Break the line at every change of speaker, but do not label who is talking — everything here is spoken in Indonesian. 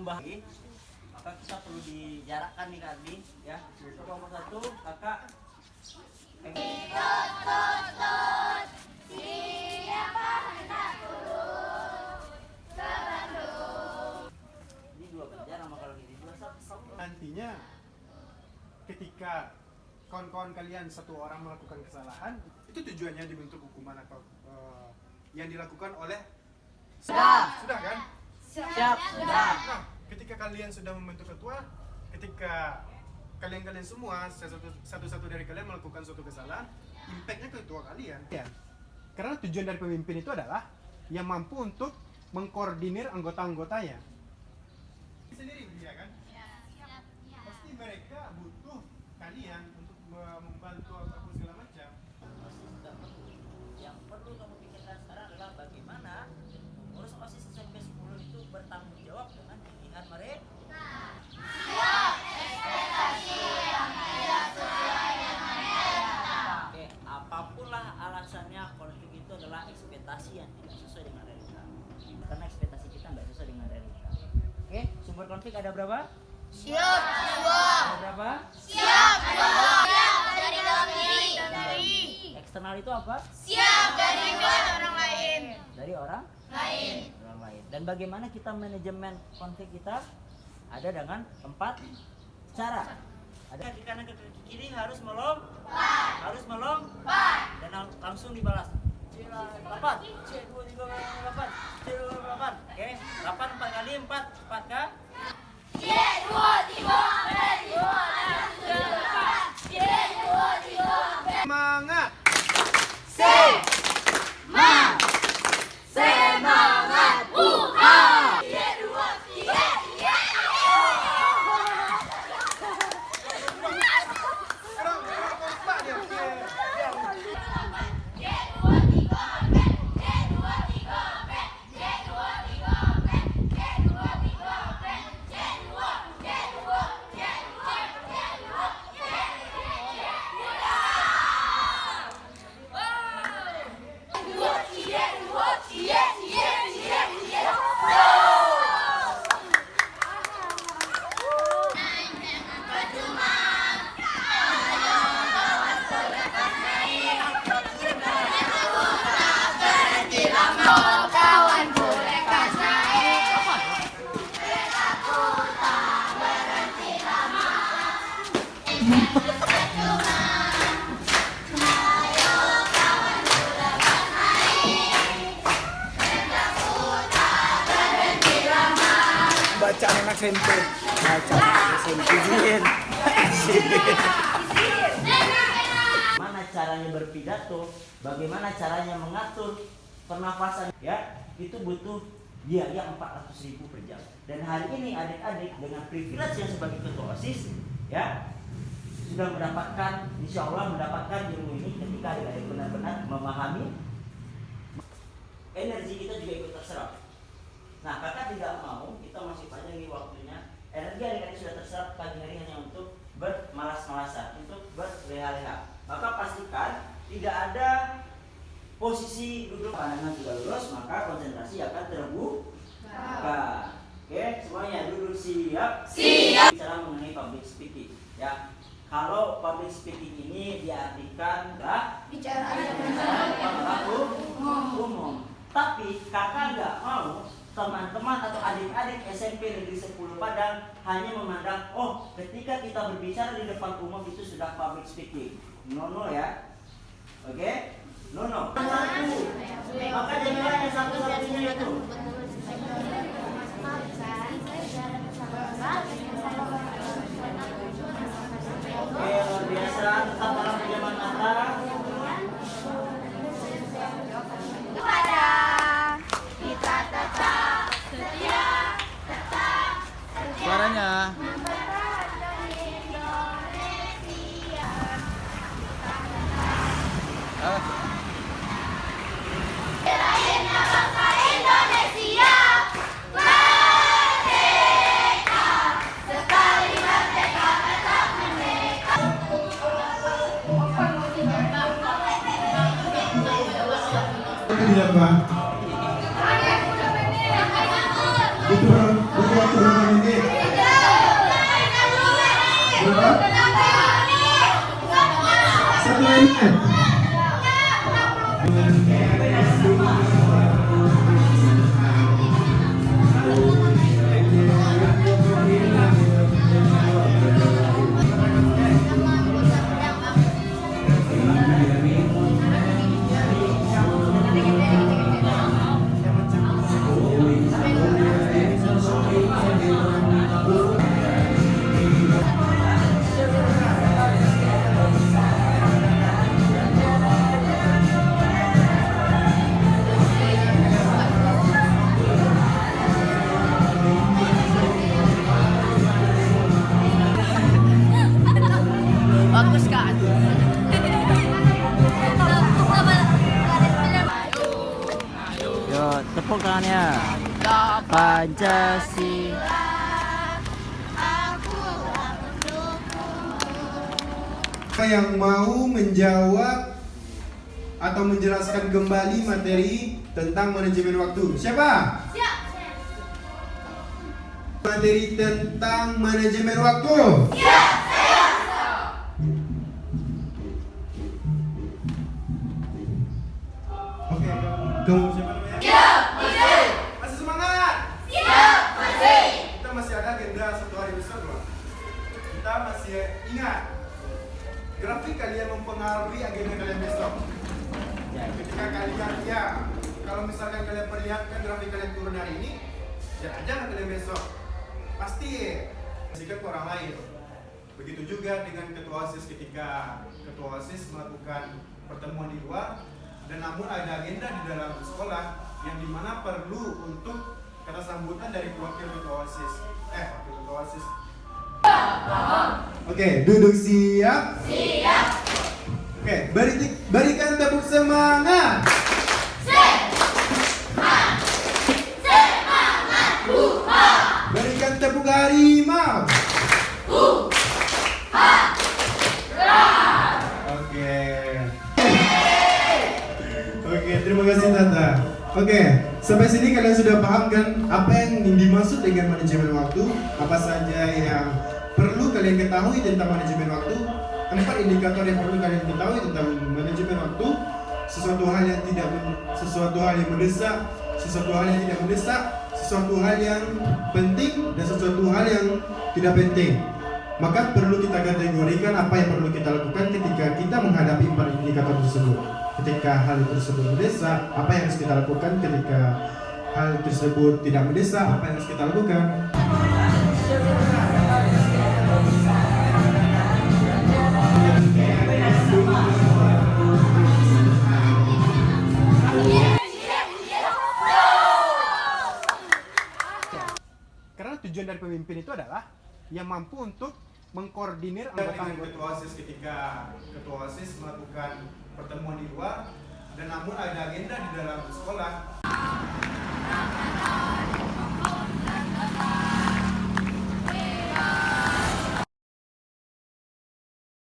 membahas, maka kita perlu dijarakkan nih Kak Ardi, ya. Untuk nomor 1, kakak.
Siapa hendak turun ke Bandung?
Ini 2 kejar sama kalau gini 2 sama.
Nantinya ketika kawan-kawan kalian satu orang melakukan kesalahan, itu tujuannya dibentuk hukuman atau yang dilakukan oleh sudah kan?
Siap, sudah.
Nah, ketika kalian sudah membentuk ketua, ketika kalian semua satu-satu dari kalian melakukan suatu kesalahan, impactnya ke ketua kalian. Ya. Karena tujuan dari pemimpin itu adalah yang mampu untuk mengkoordinir anggota-anggotanya. Sendiri dia kan? Pasti mereka butuh kalian untuk membantu apapun segala macam.
OSIS sudah perlu. Yang perlu kamu pikirkan sekarang adalah bagaimana pengurus OSIS SMP 10 itu bertanggung jawab dengan pilihan mereka. Oke, apapun lah alasannya, konflik itu adalah ekspektasi yang tidak sesuai dengan realita. Karena ekspektasi kita nggak sesuai dengan realita. Oke, sumber konflik ada berapa?
Siap, dua.
Ada berapa?
Siap, dua. Siap dari dalam diri.
Eksternal itu apa?
Siap dari orang lain.
Dari orang lain. Dan bagaimana kita manajemen konflik kita? Ada dengan 4 cara. Ada kaki kanan ke kaki kiri harus melompat. Dan langsung dibalas. C8, C2, 3, 8, C2, 8. Oke, 8 4 kali 4 kah?
C2, 3, 4, 2, 8, C2, 3, 4.
Semangat!
Semangat, buha. C2, 3,
Bacaan anak SMP.
Mana caranya berpidato, bagaimana caranya mengatur pernafasan, ya itu butuh biaya 400.000 per jam. Dan hari ini adik-adik dengan privilege yang sebagai ketua OSIS, ya sudah mendapatkan, insya Allah mendapatkan ilmu ini ketika adik-adik benar-benar memahami, energi kita juga ikut terserap. Nah, kakak tidak mau, kita masih panjang nih waktunya. Energi adik-adik sudah terserap pagi hari hanya untuk bermalas-malasan, untuk berleha-leha. Maka pastikan tidak ada posisi duduk pandangan sudah lurus, maka konsentrasi akan terbuka. Oke, semuanya duduk siap. Bicara mengenai public speaking, ya. Kalau public speaking ini diartikan
bicara
depan umum. Tapi kakak nggak mau teman-teman atau adik-adik SMP Negeri 10 Padang hanya memandang, oh ketika kita berbicara di depan umum itu sudah public speaking. No ya. Oke? No. Maka jadinya satu-satunya itu. Oke, luar biasa. Tetap dalam pinjaman mata.
Kita tetap setia,
Suaranya.
mempertahankan Indonesia. Belainnya bangsa Indonesia, merdeka. Sekali merdeka tetap merdeka.
Tidak, Pak. Itu waktu jawab. 1 menit.
Bagus kan?
Yo, tepuk tangannya. Pancasila.
Siapa yang mau menjawab atau menjelaskan kembali materi tentang manajemen waktu? Siapa?
Siap.
Materi tentang manajemen waktu. Oke, kamu siapa namanya? Masih semangat? Kita masih ada agenda 1 hari besar loh. Kita masih ingat grafik kalian mempengaruhi agenda kalian besok. Ketika kalian kalau misalkan kalian perlihatkan grafik kalian turun hari ini, jangan kalian besok pasti kasihkan ke orang lain. Begitu juga dengan ketua OSIS ketika ketua OSIS melakukan pertemuan di luar dan namun ada agenda di dalam sekolah yang dimana perlu untuk kata sambutan dari wakil ketua OSIS. Wakil ketua OSIS. Oke, duduk siap. Oke, berikan tepuk semangat. Berikan tepuk harimau. Oke, terima kasih Tata. Oke, sampai sini kalian sudah paham kan apa yang dimaksud dengan manajemen waktu? Apa saja yang perlu kalian ketahui tentang manajemen waktu? 4 indikator yang perlu kalian ketahui tentang manajemen waktu. Sesuatu hal yang mendesak, sesuatu hal yang tidak mendesak, sesuatu hal yang penting dan sesuatu hal yang tidak penting. Maka perlu kita kategorikan apa yang perlu kita lakukan ketika kita menghadapi 4 indikator tersebut. Ketika hal tersebut mendesak, apa yang harus kita lakukan? Ketika hal tersebut tidak mendesak, apa yang harus kita lakukan?
Karena tujuan dari pemimpin itu adalah yang mampu untuk mengkoordinir
Dengan ketua OSIS ketika ketua OSIS melakukan pertemuan di luar dan namun ada agenda di dalam sekolah.